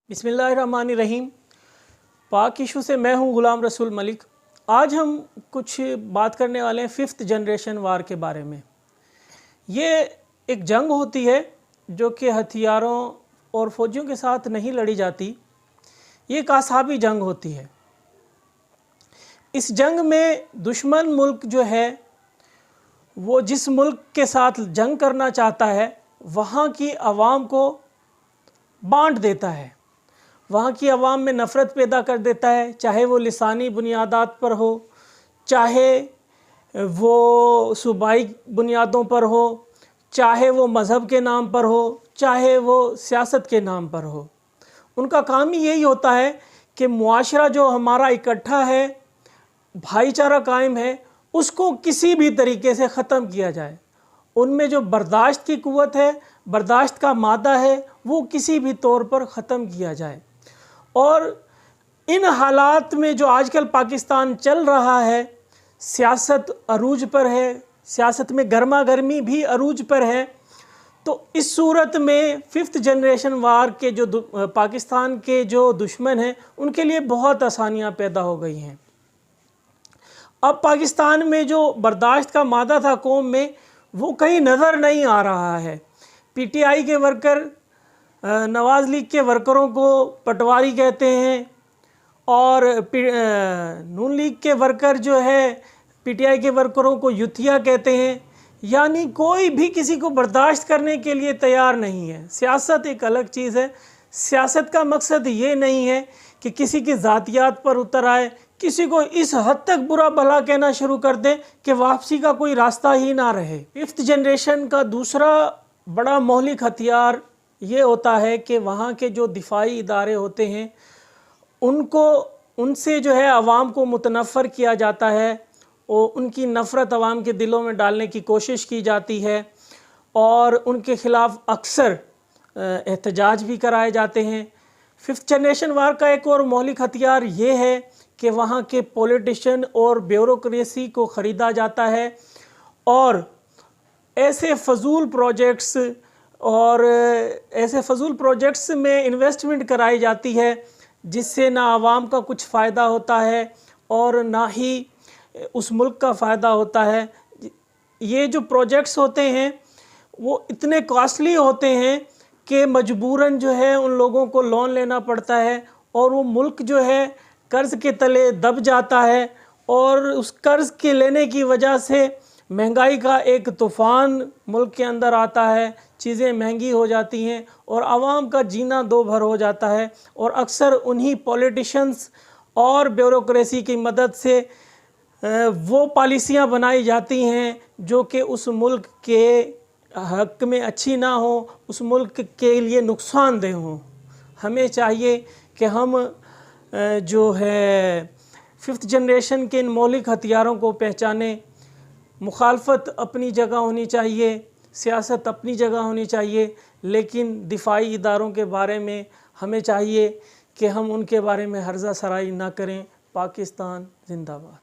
बिस्मिल्लाहिर्रहमानिर्रहीम। पाक इशू से मैं हूं ग़ुलाम रसूल मलिक। आज हम कुछ बात करने वाले हैं 5th जनरेशन वार के बारे में। ये एक जंग होती है जो कि हथियारों और फ़ौजियों के साथ नहीं लड़ी जाती। ये एक आसाबी जंग होती है। इस जंग में दुश्मन मुल्क जो है वो जिस मुल्क के साथ जंग करना चाहता है वहाँ की आवाम को बांट देता है, वहाँ की आवाम में नफ़रत पैदा कर देता है, चाहे वो लिसानी बुनियादात पर हो, चाहे वो सूबाई बुनियादों पर हो, चाहे वो मज़हब के नाम पर हो, चाहे वो सियासत के नाम पर हो। उनका काम ही यही होता है कि मुआशरा जो हमारा इकट्ठा है, भाईचारा कायम है, उसको किसी भी तरीके से ख़त्म किया जाए। उनमें जो बर्दाश्त की क़ुव्वत है, बर्दाश्त का मादा है, वो किसी भी तौर पर ख़त्म किया जाए। और इन हालात में जो आजकल पाकिस्तान चल रहा है, सियासत अरूज पर है, सियासत में गर्मा गर्मी भी अरूज पर है। तो इस सूरत में 5th जनरेशन वार के जो पाकिस्तान के जो दुश्मन हैं उनके लिए बहुत आसानियां पैदा हो गई हैं। अब पाकिस्तान में जो बर्दाश्त का मादा था कौम में, वो कहीं नज़र नहीं आ रहा है। पीटीआई के वर्कर नवाज़ लीग के वर्करों को पटवारी कहते हैं और नून लीग के वर्कर जो है पीटीआई के वर्करों को युथिया कहते हैं। यानी कोई भी किसी को बर्दाश्त करने के लिए तैयार नहीं है। सियासत एक अलग चीज़ है। सियासत का मकसद ये नहीं है कि किसी की ज़ातियात पर उतर आए, किसी को इस हद तक बुरा भला कहना शुरू कर दे कि वापसी का कोई रास्ता ही ना रहे। 5th जनरेशन का दूसरा बड़ा मौलिक हथियार ये होता है कि वहाँ के जो दिफाई इदारे होते हैं उनसे जो है अवाम को मुतनफ़र किया जाता है और उनकी नफ़रत अवाम के दिलों में डालने की कोशिश की जाती है और उनके ख़िलाफ़ अक्सर एहतजाज भी कराए जाते हैं। 5th जनरेशन वार का एक और मौलिक हथियार ये है कि वहाँ के पॉलिटिशियन और ब्यूरोक्रेसी को ख़रीदा जाता है और ऐसे फ़जूल प्रोजेक्ट्स में इन्वेस्टमेंट कराई जाती है जिससे ना आवाम का कुछ फ़ायदा होता है और ना ही उस मुल्क का फ़ायदा होता है। ये जो प्रोजेक्ट्स होते हैं वो इतने कॉस्टली होते हैं कि मजबूरन जो है उन लोगों को लोन लेना पड़ता है और वो मुल्क जो है कर्ज़ के तले दब जाता है और उस कर्ज़ के लेने की वजह से महंगाई का एक तूफ़ान मुल्क के अंदर आता है, चीज़ें महंगी हो जाती हैं और आवाम का जीना दो भर हो जाता है। और अक्सर उन्हीं पॉलिटिशियंस और ब्यूरोक्रेसी की मदद से वो पॉलिसियाँ बनाई जाती हैं जो कि उस मुल्क के हक़ में अच्छी ना हो, उस मुल्क के लिए नुकसानदेह हों। हमें चाहिए कि हम जो है 5th जनरेशन के इन मौलिक हथियारों को पहचानें। मुखालफत अपनी जगह होनी चाहिए, सियासत अपनी जगह होनी चाहिए, लेकिन दिफाई इदारों के बारे में हमें चाहिए कि हम उनके बारे में हर्जा सराई ना करें। पाकिस्तान जिंदाबाद।